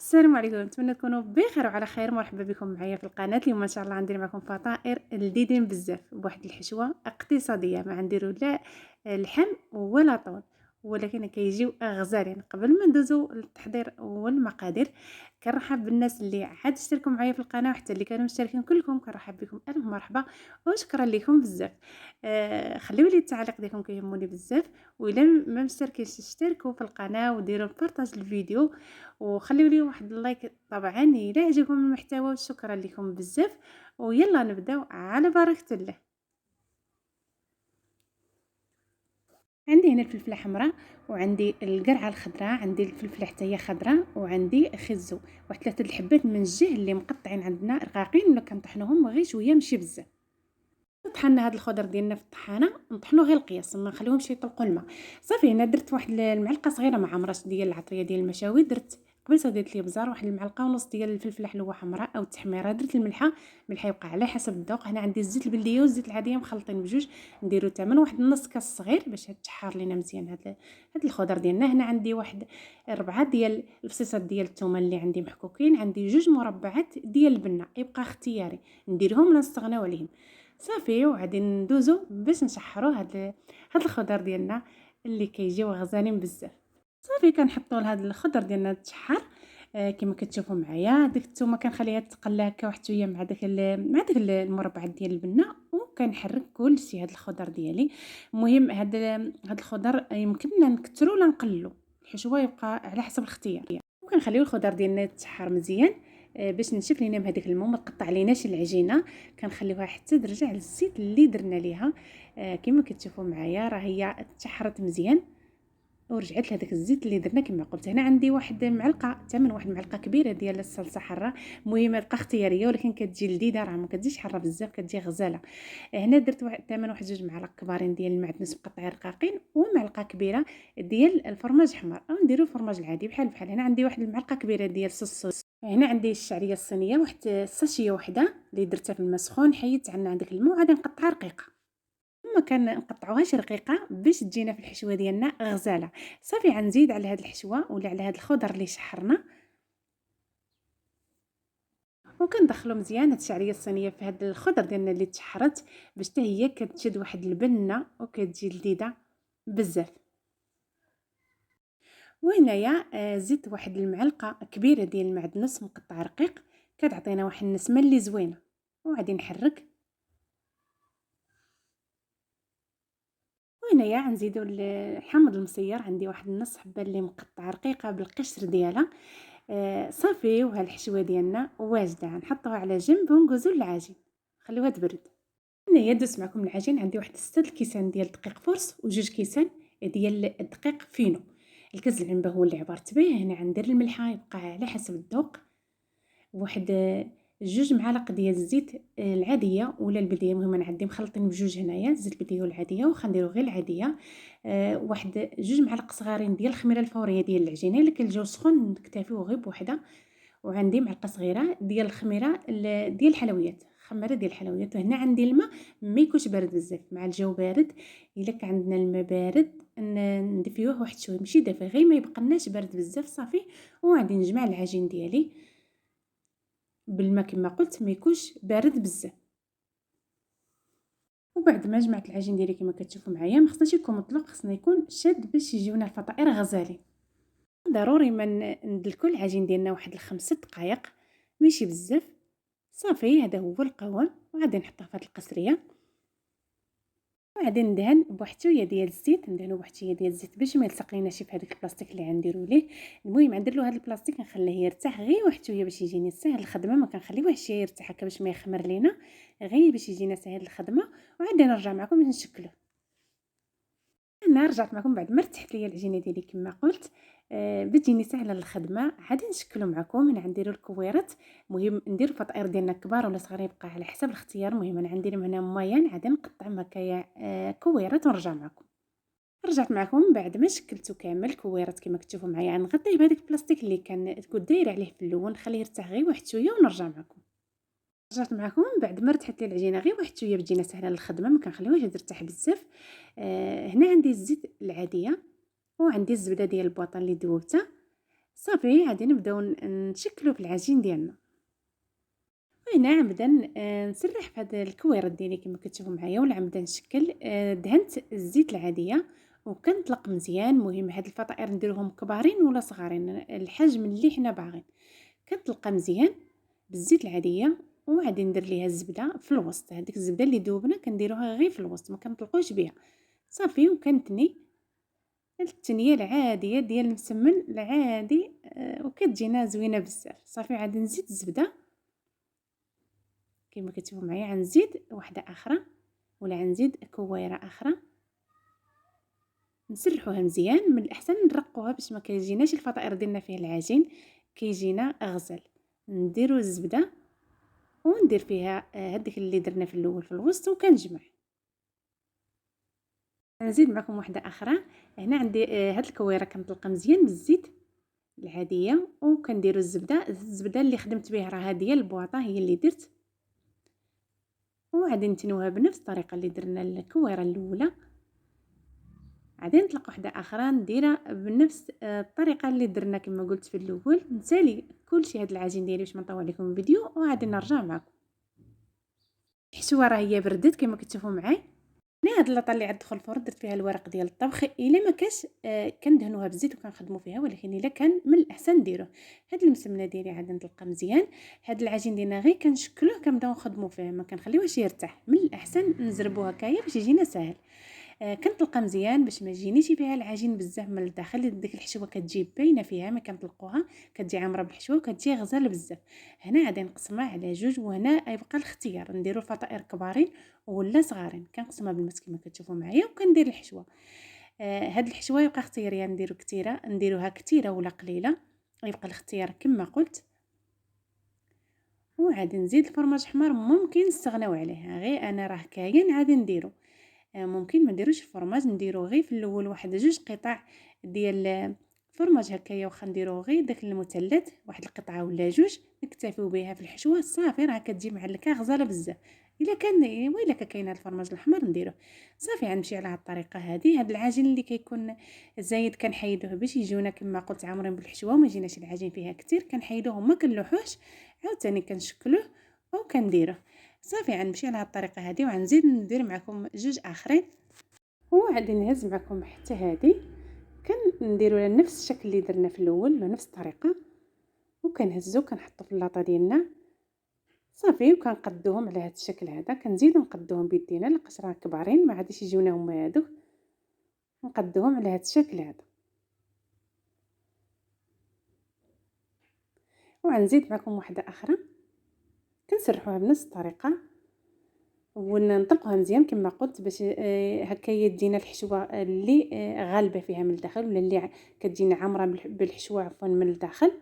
السلام عليكم، نتمنى تكونوا بخير وعلى خير. مرحبا بكم معايا في القناه. اليوم ان شاء الله غندير معكم فطائر لذيذين بزاف بواحد الحشوه اقتصاديه، ما غنديروا لا لحم ولا طول، ولكن كيجيو غزالين. قبل ما ندوزو للتحضير والمقادير، كنرحب بالناس اللي عاد اشتركوا معايا في القناه، وحتى اللي كانوا مشتركين كلكم كنرحب بكم الف مرحبا وشكرا لكم بزاف. خليو لي التعليق ديالكم كيهموني بزاف، والا ما مشتركينش اشتركوا في القناه وديروا بارطاج الفيديو وخليو لي واحد اللايك طبعا الا عجبكم المحتوى، وشكرا لكم بزاف. ويلا نبداو على بركه الله. عندي هنا الفلفله حمراء، وعندي القرعه الخضراء، عندي الفلفله حتى هي خضراء، وعندي خزو، واحد 3 الحبات من الجه اللي مقطعين عندنا رقاقين، ولا كنطحنوهم غير شويه ماشي بزاف. طحنا هاد الخضر ديالنا في الطحانه، نطحنو غير القياس، ما نخليهمش يطلقوا الماء. صافي هنا درت واحد المعلقه صغيره مع عمرات ديال العطريه ديال المشاوي، درت قبيصه ديال الابزار، واحد المعلقه ونص ديال الفلفله حلوه حمراء او التحميره، درت الملحه يبقى على حسب الذوق. هنا عندي الزيت البلديه والزيت العاديه مخلطين بجوج، نديرو تمن واحد النص كاس صغير باش تحار لينا مزيان هاد الخضر ديالنا. هنا عندي واحد 4 ديال الفصيصات ديال الثومه اللي عندي محكوكين، عندي 2 مربعات ديال البنه، يبقى اختياري نديرهم ولا نستغناو عليهم. صافي وغادي ندوزو باش نشحروا هاد الخضر ديالنا اللي كيجيو غزالين بزاف. صافي كنحطوا لهاد الخضر ديالنا تشحر. كما كتشوفوا معايا ديك الثومه كنخليها تقلى هكا واحد شويه مع داك المربعات ديال البنه، وكنحرك كلشي هاد الخضر ديالي. المهم هاد الخضر يمكننا نكثروا ولا نقللوا، الحشوه يبقى على حسب الاختيار. وكنخليو الخضر ديالنا يتشحر مزيان باش نشف لينا بهذاك الماء، ما تقطع ليناش العجينه. كنخليوها حتى ترجع للزيت اللي درنا ليها. كما كتشوفوا معايا راه هي تشحرت مزيان ورجعت لهداك الزيت اللي درنا. كما قلت هنا عندي واحد معلقه تمن واحد المعلقه كبيره ديال الصلصه حاره، المهم تبقى اختياريه ولكن كتجي لذيذه، راه ما كتجيش حاره بزاف، كتجي غزاله. هنا درت واحد 2 معالق كبارين ديال المعدنوس مقطعين رقاقين، ومعلقه كبيره ديال الفرماج احمر، او نديرو الفرماج العادي بحال. هنا عندي واحد المعلقه كبيره ديال صوص. هنا عندي الشعريه الصينيه، واحد الساشيه وحده اللي درتها في الماء سخون، حيدت عنا عندك الماء وغادي نقطعها رقيقه. ثم كنقطعوهاش رقيقه باش تجينا في الحشوه ديالنا غزاله. صافي غنزيد على هاد الحشوه ولا على هاد الخضر اللي شحرنا، وكندخلو مزيان هاد الشعريه الصينيه في هاد الخضر ديالنا اللي تشحرت، باش حتى هي كتشد واحد البنه وكتجي لذيذه بزاف. وهنايا زدت واحد المعلقه كبيره ديال المعدنوس مقطع رقيق، كتعطينا واحد النسمه اللي زوينه. وغادي نحرك. وهنايا غنزيدو الحامض المصير، عندي واحد النص حبه اللي مقطعه رقيقه بالقشر ديالها. صافي وها الحشوه ديالنا واجده، نحطوها على جنب ونجوزو للعجين خليوها تبرد. هنايا دوزت معكم العجين، عندي واحد 6 الكيسان ديال الدقيق فرص وجوج كيسان ديال الدقيق فينو. الكاس العنبه هو اللي عبرت به. هنا غندير الملحه يبقى على حسب الذوق، واحد 2 معالق ديال الزيت العاديه ولا البلديه، المهم انا عندي مخلطين بجوج هنايا، الزيت البلديه والعاديه، وخنديروا غير العاديه. واحد 2 معالق صغارين ديال الخميره الفوريه ديال العجينه، اللي كالجو سخون نكتفيو غير بوحده. وعندي معلقه صغيره ديال الخميره ديال الحلويات، خميره ديال الحلويات. وهنا عندي الماء ما يكونش بارد بزاف، مع الجو بارد الا كان عندنا الماء بارد ندفيوه واحد شويه، ماشي دافي غير ما يبقناش بارد بزاف. صافي وغادي نجمع العجين ديالي بالماء كما قلت، ما يكونش بارد بزاف. وبعد ما جمعت العجين ديالي كما كتشوفوا معايا، ما خصناش يكون مطلق، خصنا يكون شاد باش يجيونا الفطائر غزالين. ضروري ما ندلكو العجين ديالنا واحد 5 دقائق، ماشي بزاف. صافي هذا هو القوام. وغادي نحطوه في هذه القصريه، وغادي ندهن بواحد شويه ديال الزيت، ندهنو بواحد شويه ديال الزيت باش ما يلصق ليناش في هذاك البلاستيك اللي غنديروا ليه. المهم غندير له هذا البلاستيك نخليه يرتاح غير واحد شويه باش يجيني سهل الخدمه، ما كنخليوهش شي يرتاح هكا باش ما يخمر لينا، غير باش يجينا سهل الخدمه. وعندي نرجع معكم باش نشكلوه. انا رجعت معكم بعد ما ارتحت ليا العجينه ديالي كما قلت، بتجيني سهله للخدمه. عادي نشكلو معكم. هنا غنديروا الكويرات، المهم نديروا الفطائر ديالنا كبار ولا صغار يبقى على حسب الاختيار. المهم انا عندي هنا مايان، عادي نقطعهم هكايا كويرات ونرجع معكم. رجعت معكم بعد ما شكلته كامل كويرات كما كتشوفوا معايا. نغطيه بهذاك البلاستيك اللي كنت دايره عليه في الاول، نخليه يرتاح غير واحد شويه ونرجع معكم. رجعت معكم بعد ما رتحت لي العجينه غير واحد شويه بتجينا سهله للخدمه، ما كنخليوهاش ترتاح بزاف. هنا عندي الزيت العاديه، وعندي الزبده ديال البواطه اللي ذوبتها. صافي غادي نبداو نشكلو في العجين ديالنا. وهنا غنبدا نسرح في هاد الكويرات ديالي كما كتشوفوا معايا، ولا غنبدا نشكل. دهنت الزيت العاديه وكنطلق مزيان. مهم هاد الفطائر نديروهم كبارين ولا صغارين، الحجم اللي حنا باغين. كنطلقها مزيان بالزيت العاديه، وغادي ندير ليها الزبده في الوسط. هذيك الزبده اللي دوبنا كنديروها غير في الوسط، ما كنطلقوش بها. صافي وكنتني التنيه العاديه ديال المسمن العادي، وكتجينا زوينه بزاف. صافي عاد نزيد الزبده كما كتشوفوا معايا، غنزيد واحده اخرى ولا غنزيد كويره اخرى. نسرحوها مزيان. من الاحسن نرقوها باش ما كيجيناش الفطائر ديالنا فيه العجين كيجينا غزال. نديرو الزبده وندير فيها هذيك اللي درنا في الاول في الوسط، وكنجمع. نزيد معكم واحده اخرى. هنا عندي هاد الكويره كنطلقها مزيان بالزيت العاديه، وكنديروا الزبده اللي خدمت بها راه هذه البواطه هي اللي درت. وغادي نتنوها بنفس الطريقه اللي درنا الكويره الاولى. غادي نطلق واحده اخرى نديرها بنفس الطريقه اللي درنا كما قلت في الاول. نسالي كلشي هاد العجين ديالي باش ما نطول عليكم الفيديو، وغادي نرجع معكم. الحشوه راه هي بردت كما كتشوفوا معايا. هنا هاد اللاطه اللي عاد الفرن درت فيها الورق ديال الطبخ. الا ما كاش كندهنوها بالزيت وكنخدموا فيها، ولكن الا كان من الاحسن نديروه. هاد المسمنه ديالي عاد نطلقها مزيان. هاد العجين ديالنا غير كنشكلوه كنبداو نخدموا فيه، ما كنخليوهش يرتاح. من الاحسن نزربوه هكايا باش يجينا ساهل. كنطلقها مزيان باش ما يجينيش فيها العجين بزاف من الداخل. ديك الحشوه كتجي باينه فيها، ما كنطلقوها كتجي عامره بالحشوه وكتجي غزاله بزاف. هنا غادي نقسمها على جوج، وهنا يبقى الاختيار نديرو الفطائر كبارين ولا صغارين. كنقسمها بالمس كما كتشوفوا معايا وكندير الحشوه. هاد الحشوه يبقى اختياريه، يعني نديرو كثيره نديروها كثيره ولا قليله، يبقى الاختيار كما قلت. وعاد نزيد الفرماج حمار، ممكن نستغناو عليه، غير انا راه كاين عاد نديرو. ممكن ما نديروش الفرماج، نديرو غير في الاول واحد جوج قطع ديال الفرماج هكايا، واخا نديرو غير داك المثلث واحد القطعه ولا جوج نكتفيو بها في الحشوه. صافي راه كتجي معلكه غزاله بزاف. الا كان ويلا كاين الفرماج الاحمر نديروه. صافي غنمشي على هاد الطريقه هذه. هاد العجين اللي كيكون زايد كنحيدوه باش يجيونا كما قلت عامرين بالحشوه، وما يجيناش العجين فيها كتير. كنحيدوه ما كنلوحوش، عاوتاني كنشكلوه وكنديروه. صافي غنمشي على هاد الطريقه هذه، وغنزيد ندير معكم جوج اخرين. وغادي نهز معكم حتى هذه. كنديروا نفس الشكل اللي درنا في الاول بنفس الطريقه، وكنهزو كنحطو في اللاطه ديالنا. صافي وكنقدوهم على هذا الشكل هذا. كنزيدو نقدوهم بيدينا لقاش راه كبارين ما غاديش يجيونا هما هادو. نقدوهم على هذا الشكل هذا. وغنزيد معكم واحده اخرى كنسرحوها بنفس الطريقه، ونطلقوها مزيان كما قلت باش هكايا تجينا الحشوه اللي غالبه فيها من الداخل، ولا اللي كتجينا عامره بالحشوه عفوا من الداخل،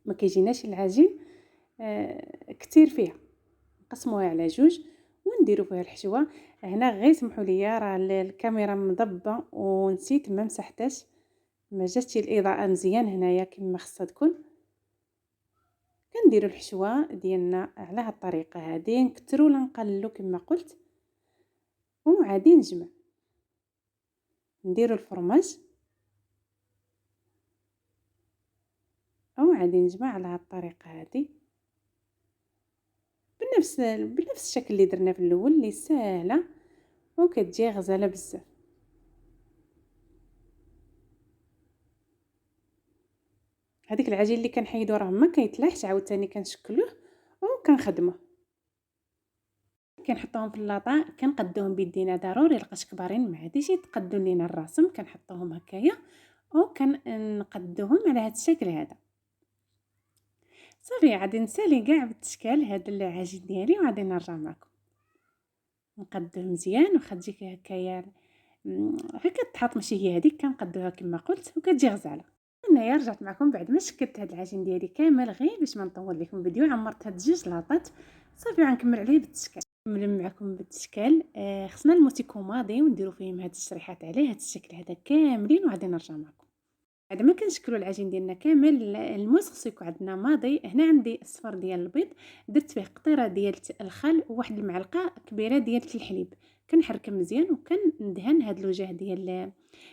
ما كيجيناش العجين كتير فيها. نقسموها على جوج ونديروا فيها الحشوه. هنا غير سمحوا لي راه الكاميرا مضبه ونسيت ما مسحتش، ما جاتش الاضاءه مزيان هنايا كما خصها تكون. كنديروا الحشوه ديالنا على هذه الطريقه هذه، نكثروا ولا نقللوا كما قلت. وعادي نجمع نديروا الفرماج، او عادي نجمع على هذه الطريقه هذه بنفس الشكل اللي درنا في الاول، اللي سهله وكتجي غزاله بزاف. هذيك العجين اللي كنحيدو راه ما كيتلاحش، عاوتاني كنشكلوه وكنخدموه. كنحطوهم في اللاطه كنقدوهم بيدينا ضروري لقاش كبارين ما عاديش يتقدوا لينا الرسم. كنحطوهم هكايا وكنقدوهم على هذا الشكل هذا. صافي غادي نسالي كاع بالتشكال هذا العجين ديالي، وغادي نرجع معكم. نقدوه مزيان واخا تجي هكايا هكا تحط، ماشي هي هذيك كنقدوها كما قلت وكتجي غزاله. هنايا رجعت معكم بعد ما شكلت هذا العجين ديالي كامل، غير باش ما نطول لكم الفيديو. عمرت هاد جوج لاطات. صافي غنكمل عليه بالتشكال. نكمل معكم بالتشكال. خصنا الموتي كوماضي ونديروا فيهم هاد الشريحات عليه هاد الشكل هذا كاملين، وغادي نرجع معكم بعد ما كنشكلوا العجين ديالنا كامل. الموس خصو يكون عندنا ماضي. هنا عندي الصفر ديال البيض، درت فيه قطيره ديال الخل وواحد المعلقه كبيره ديال الحليب. كنحركهم مزيان وكندهن هاد الوجه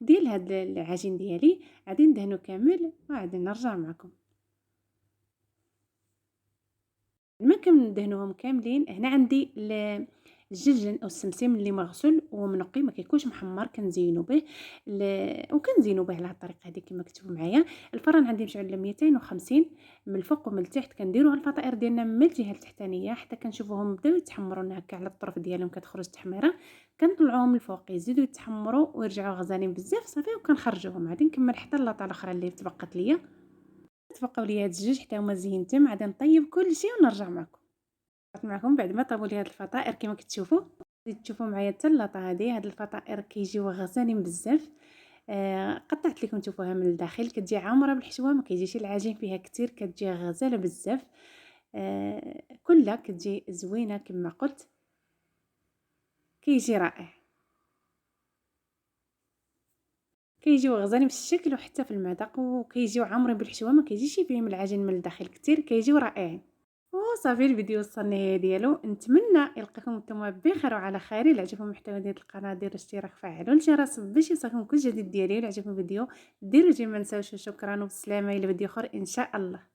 ديال هاد العجين ديالي، غادي ندهنو كامل وغادي نرجع معكم. لما كندهنوهم كاملين هنا عندي الجلجل او السمسم اللي مغسول ومنقي ما كيكونش محمر كنزينو به وكنزينو به على هاد الطريقه هذه كما كتبوا معايا. الفران عندي مشعل على 250 من الفوق ومن التحت. كنديروا الفطائر ديالنا من الجهه التحتانيه حتى كنشوفوهم بداو يتحمروا هكا على الطرف ديالهم كتخرج تحميره، كنطلعوهم الفوق يزيدوا يتحمروا ويرجعوا غزالين بزاف صافي وكنخرجوهم. غادي نكمل حتى اللاطه الاخرى اللي تبقات ليا. تبقاو ليا هاد الجوج حتى هما زينتهم. غادي نطيب كلشي ونرجع معكم. معكم بعد ما طابوا لي هاد الفطائر كما كتشوفوا. غادي تشوفوا معايا حتى اللاطه هذه. هاد الفطائر كيجيو غزالين بزاف. قطعت لكم تشوفوها من الداخل كتجي عامره بالحشوه، ما كيجيش العجين فيها كتير، كتجي غزاله بزاف. كلها كتجي زوينه كما قلت، كيجي رائع. كيجيو غزالين في الشكل وحتى في المذاق، وكيجيو عامرين بالحشوه، ما كيجيش فيهم العجين من الداخل كتير، كيجيو رائعين. وصافي الفيديو وصل النهايه ديالو. نتمنى يلقاكم نتوما بخير وعلى خير. الا عجبكم المحتوى ديال القناه ديروا اشتراك فعلوا الجرس باش يوصلكم كل جديد ديالي. الا عجبكم الفيديو ديروا جيم ما نساوش. شكرا وبسلامه الى فيديو اخر ان شاء الله.